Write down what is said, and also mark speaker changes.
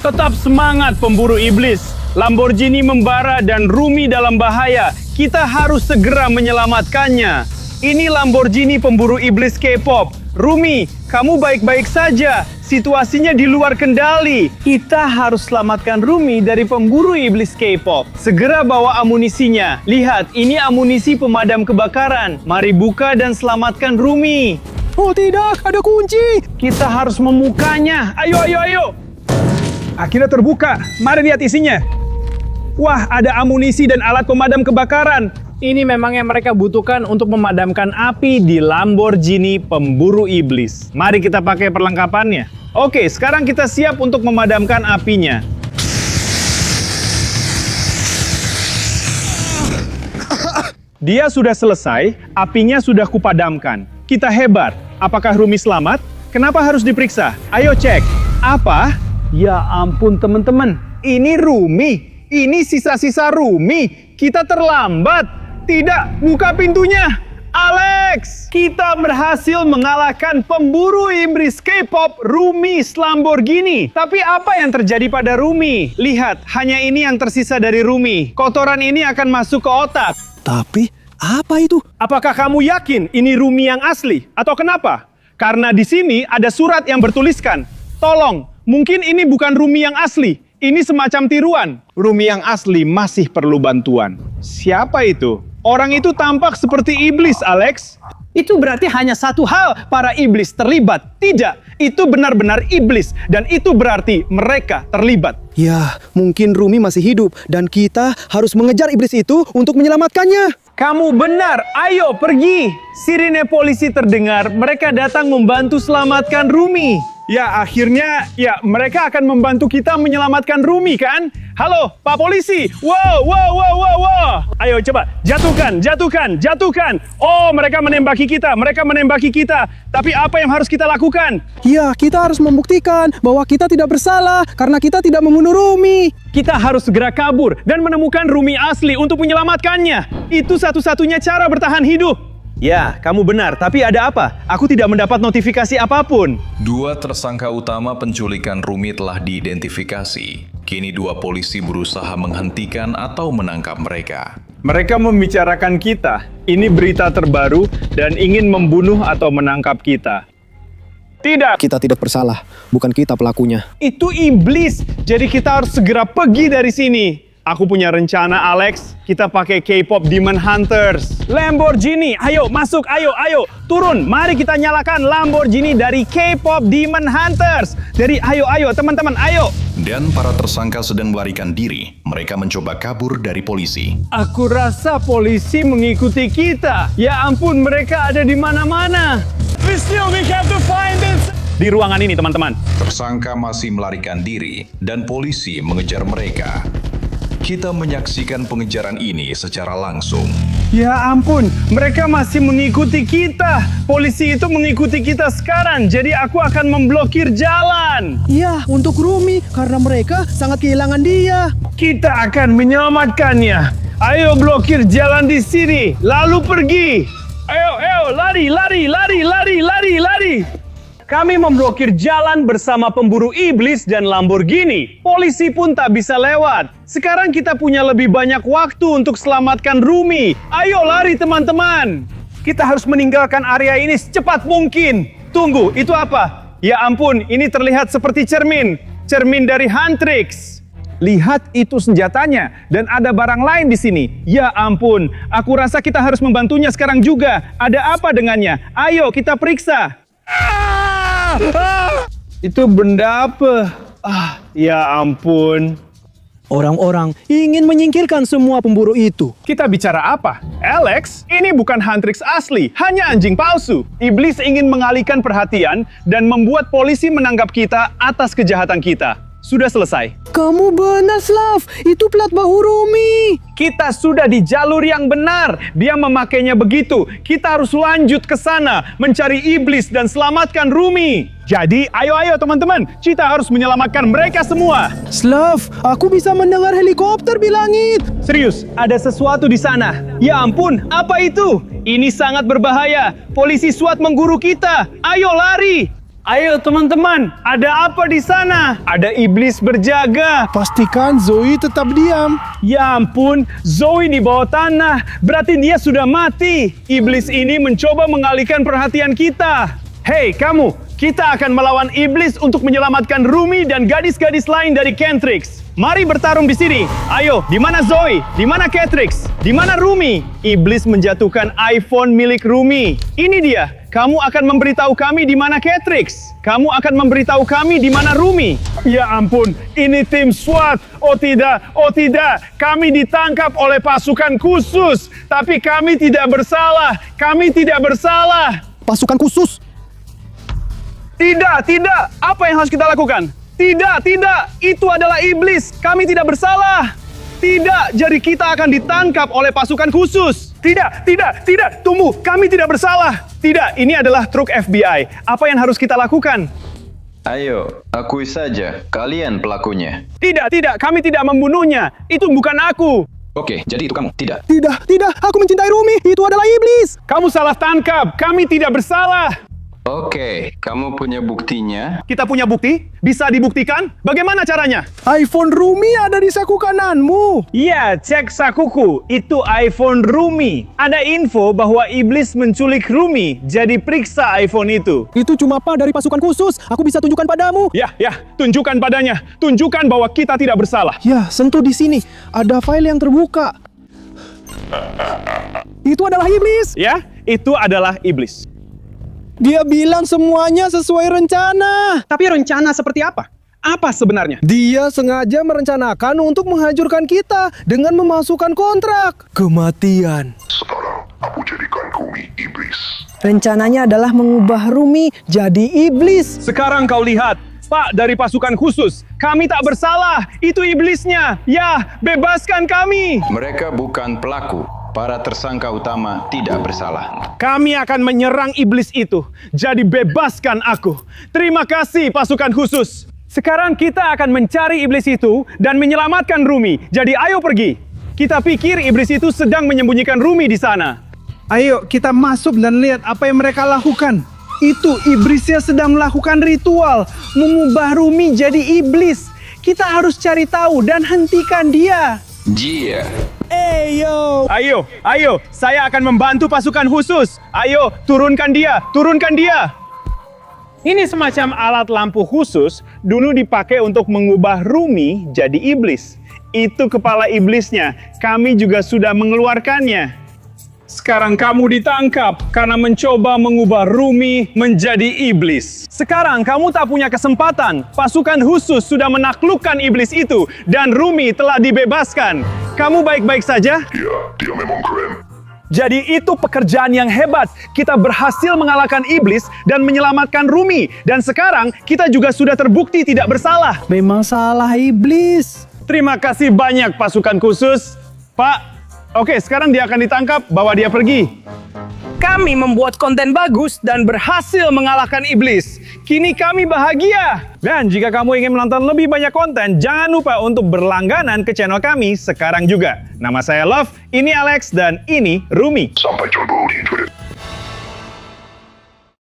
Speaker 1: Tetap semangat pemburu iblis. Lamborghini membara dan Rumi dalam bahaya. Kita harus segera menyelamatkannya. Ini Lamborghini pemburu iblis K-pop. Rumi, kamu baik-baik saja. Situasinya di luar kendali. Kita harus selamatkan Rumi dari pemburu iblis K-pop. Segera bawa amunisinya. Lihat, ini amunisi pemadam kebakaran. Mari buka dan selamatkan Rumi.
Speaker 2: Oh tidak, ada kunci.
Speaker 1: Kita harus memukanya. Ayo, ayo, ayo.
Speaker 2: Akhirnya terbuka. Mari lihat isinya. Wah, ada amunisi dan alat pemadam kebakaran.
Speaker 1: Ini memang yang mereka butuhkan untuk memadamkan api di Lamborghini pemburu iblis. Mari kita pakai perlengkapannya. Oke, sekarang kita siap untuk memadamkan apinya. Dia sudah selesai, apinya sudah kupadamkan. Kita hebat. Apakah Rumi selamat? Kenapa harus diperiksa? Ayo cek. Apa? Ya ampun teman-teman, ini Rumi. Ini sisa-sisa Rumi. Kita terlambat. Tidak, buka pintunya. Alex, kita berhasil mengalahkan pemburu iblis K-pop Rumi Lamborghini. Tapi apa yang terjadi pada Rumi? Lihat, hanya ini yang tersisa dari Rumi. Kotoran ini akan masuk ke otak.
Speaker 2: Tapi, apa itu?
Speaker 1: Apakah kamu yakin ini Rumi yang asli? Atau kenapa? Karena di sini ada surat yang bertuliskan, tolong, mungkin ini bukan Rumi yang asli. Ini semacam tiruan. Rumi yang asli masih perlu bantuan. Siapa itu? Orang itu tampak seperti iblis, Alex. Itu berarti hanya satu hal, para iblis terlibat. Tidak, itu benar-benar iblis. Dan itu berarti mereka terlibat.
Speaker 2: Ya, mungkin Rumi masih hidup. Dan kita harus mengejar iblis itu untuk menyelamatkannya.
Speaker 1: Kamu benar, ayo pergi. Sirine polisi terdengar, mereka datang membantu selamatkan Rumi. Ya, akhirnya, mereka akan membantu kita menyelamatkan Rumi, kan? Halo, Pak Polisi. Wow. Ayo, coba. Jatuhkan. Oh, mereka menembaki kita. Tapi apa yang harus kita lakukan?
Speaker 2: Ya, kita harus membuktikan bahwa kita tidak bersalah karena kita tidak membunuh Rumi.
Speaker 1: Kita harus segera kabur dan menemukan Rumi asli untuk menyelamatkannya. Itu satu-satunya cara bertahan hidup. Ya, kamu benar. Tapi ada apa? Aku tidak mendapat notifikasi apapun.
Speaker 3: Dua tersangka utama penculikan Rumi telah diidentifikasi. Kini dua polisi berusaha menghentikan atau menangkap mereka.
Speaker 1: Mereka membicarakan kita. Ini berita terbaru dan ingin membunuh atau menangkap kita. Tidak.
Speaker 2: Kita tidak bersalah. Bukan kita pelakunya.
Speaker 1: Itu iblis. Jadi kita harus segera pergi dari sini. Aku punya rencana, Alex. Kita pakai K-pop Demon Hunters. Lamborghini, ayo masuk, ayo. Turun, mari kita nyalakan Lamborghini dari K-pop Demon Hunters. Dari ayo, teman-teman, ayo.
Speaker 3: Dan para tersangka sedang melarikan diri. Mereka mencoba kabur dari polisi.
Speaker 1: Aku rasa polisi mengikuti kita. Ya ampun, mereka ada di mana-mana. We have to find this. Di ruangan ini, teman-teman.
Speaker 3: Tersangka masih melarikan diri dan polisi mengejar mereka. Kita menyaksikan pengejaran ini secara langsung.
Speaker 1: Ya ampun, mereka masih mengikuti kita. Polisi itu mengikuti kita sekarang, jadi aku akan memblokir jalan.
Speaker 2: Ya, untuk Rumi, karena mereka sangat kehilangan dia.
Speaker 1: Kita akan menyelamatkannya. Ayo blokir jalan di sini, lalu pergi. Ayo, lari. Kami memblokir jalan bersama pemburu iblis dan Lamborghini. Polisi pun tak bisa lewat. Sekarang kita punya lebih banyak waktu untuk selamatkan Rumi. Ayo lari teman-teman. Kita harus meninggalkan area ini secepat mungkin. Tunggu, itu apa? Ya ampun, ini terlihat seperti cermin. Cermin dari Huntrix. Lihat itu senjatanya dan ada barang lain di sini. Ya ampun, aku rasa kita harus membantunya sekarang juga. Ada apa dengannya? Ayo kita periksa. Itu benda apa? Ya ampun.
Speaker 2: Orang-orang ingin menyingkirkan semua pemburu itu.
Speaker 1: Kita bicara apa? Alex, ini bukan Huntrix asli, hanya anjing palsu. Iblis ingin mengalihkan perhatian dan membuat polisi menanggap kita atas kejahatan kita. Sudah selesai.
Speaker 2: Kamu benar, Slav. Itu plat bahu Rumi.
Speaker 1: Kita sudah di jalur yang benar. Dia memakainya begitu. Kita harus lanjut ke sana, mencari iblis dan selamatkan Rumi. Jadi, ayo teman-teman. Kita harus menyelamatkan mereka semua.
Speaker 2: Slav, aku bisa mendengar helikopter di langit.
Speaker 1: Serius, ada sesuatu di sana. Ya ampun, apa itu? Ini sangat berbahaya. Polisi SWAT mengguru kita. Ayo lari. Ayo teman-teman, ada apa di sana? Ada iblis berjaga.
Speaker 2: Pastikan Zoe tetap diam.
Speaker 1: Ya ampun, Zoe di bawah tanah. Berarti dia sudah mati. Iblis ini mencoba mengalihkan perhatian kita. Hei kamu, kita akan melawan iblis untuk menyelamatkan Rumi dan gadis-gadis lain dari Kentrix. Mari bertarung di sini. Ayo, di mana Zoe? Di mana Kentrix? Di mana Rumi? Iblis menjatuhkan iPhone milik Rumi. Ini dia. Kamu akan memberitahu kami di mana Kentrix. Kamu akan memberitahu kami di mana Rumi. Ya ampun, ini tim SWAT. Oh tidak, kami ditangkap oleh pasukan khusus. Tapi kami tidak bersalah. Kami tidak bersalah.
Speaker 2: Pasukan khusus?
Speaker 1: Tidak. Apa yang harus kita lakukan? Tidak. Itu adalah iblis. Kami tidak bersalah. Tidak, jadi kita akan ditangkap oleh pasukan khusus. Tidak. Tunggu, kami tidak bersalah. Tidak, ini adalah truk FBI. Apa yang harus kita lakukan?
Speaker 4: Ayo, akui saja, kalian pelakunya.
Speaker 1: Tidak, kami tidak membunuhnya. Itu bukan aku.
Speaker 4: Oke, jadi itu kamu, tidak?
Speaker 2: Tidak, aku mencintai Rumi. Itu adalah iblis.
Speaker 1: Kamu salah tangkap. Kami tidak bersalah.
Speaker 4: Oke, kamu punya buktinya?
Speaker 1: Kita punya bukti? Bisa dibuktikan? Bagaimana caranya?
Speaker 2: iPhone Rumi ada di saku kananmu.
Speaker 1: Iya, cek sakuku. Itu iPhone Rumi. Ada info bahwa iblis menculik Rumi. Jadi periksa iPhone itu.
Speaker 2: Itu cuma part dari pasukan khusus. Aku bisa tunjukkan padamu.
Speaker 1: Ya, tunjukkan padanya. Tunjukkan bahwa kita tidak bersalah.
Speaker 2: Ya, sentuh di sini. Ada file yang terbuka. Itu adalah iblis.
Speaker 1: Ya, itu adalah iblis.
Speaker 2: Dia bilang semuanya sesuai rencana.
Speaker 1: Tapi rencana seperti apa? Apa sebenarnya?
Speaker 2: Dia sengaja merencanakan untuk menghancurkan kita dengan memasukkan kontrak kematian.
Speaker 5: Sekarang aku jadikan Rumi iblis.
Speaker 6: Rencananya adalah mengubah Rumi jadi iblis.
Speaker 1: Sekarang kau lihat. Pak, dari pasukan khusus. Kami tak bersalah. Itu iblisnya. Ya, bebaskan kami.
Speaker 4: Mereka bukan pelaku. Para tersangka utama tidak bersalah.
Speaker 1: Kami akan menyerang iblis itu. Jadi bebaskan aku. Terima kasih pasukan khusus. Sekarang kita akan mencari iblis itu dan menyelamatkan Rumi. Jadi ayo pergi. Kita pikir iblis itu sedang menyembunyikan Rumi di sana.
Speaker 2: Ayo kita masuk dan lihat apa yang mereka lakukan. Itu iblisnya sedang melakukan ritual. Mengubah Rumi jadi iblis. Kita harus cari tahu dan hentikan dia.
Speaker 4: Dia.
Speaker 1: Ayo, saya akan membantu pasukan khusus. Ayo, turunkan dia. Ini semacam alat lampu khusus, dulu dipakai untuk mengubah Rumi jadi iblis. Itu kepala iblisnya, kami juga sudah mengeluarkannya. Sekarang kamu ditangkap karena mencoba mengubah Rumi menjadi iblis. Sekarang kamu tak punya kesempatan. Pasukan khusus sudah menaklukkan iblis itu dan Rumi telah dibebaskan. Kamu baik-baik saja?
Speaker 5: Ya, dia memang keren.
Speaker 1: Jadi itu pekerjaan yang hebat. Kita berhasil mengalahkan iblis dan menyelamatkan Rumi. Dan sekarang kita juga sudah terbukti tidak bersalah.
Speaker 6: Memang salah iblis.
Speaker 1: Terima kasih banyak pasukan khusus. Pak, oke, sekarang dia akan ditangkap, bawa dia pergi. Kami membuat konten bagus dan berhasil mengalahkan iblis. Kini kami bahagia. Dan jika kamu ingin menonton lebih banyak konten, jangan lupa untuk berlangganan ke channel kami sekarang juga. Nama saya Love, ini Alex, dan ini Rumi.
Speaker 5: Sampai jumpa di Twitter.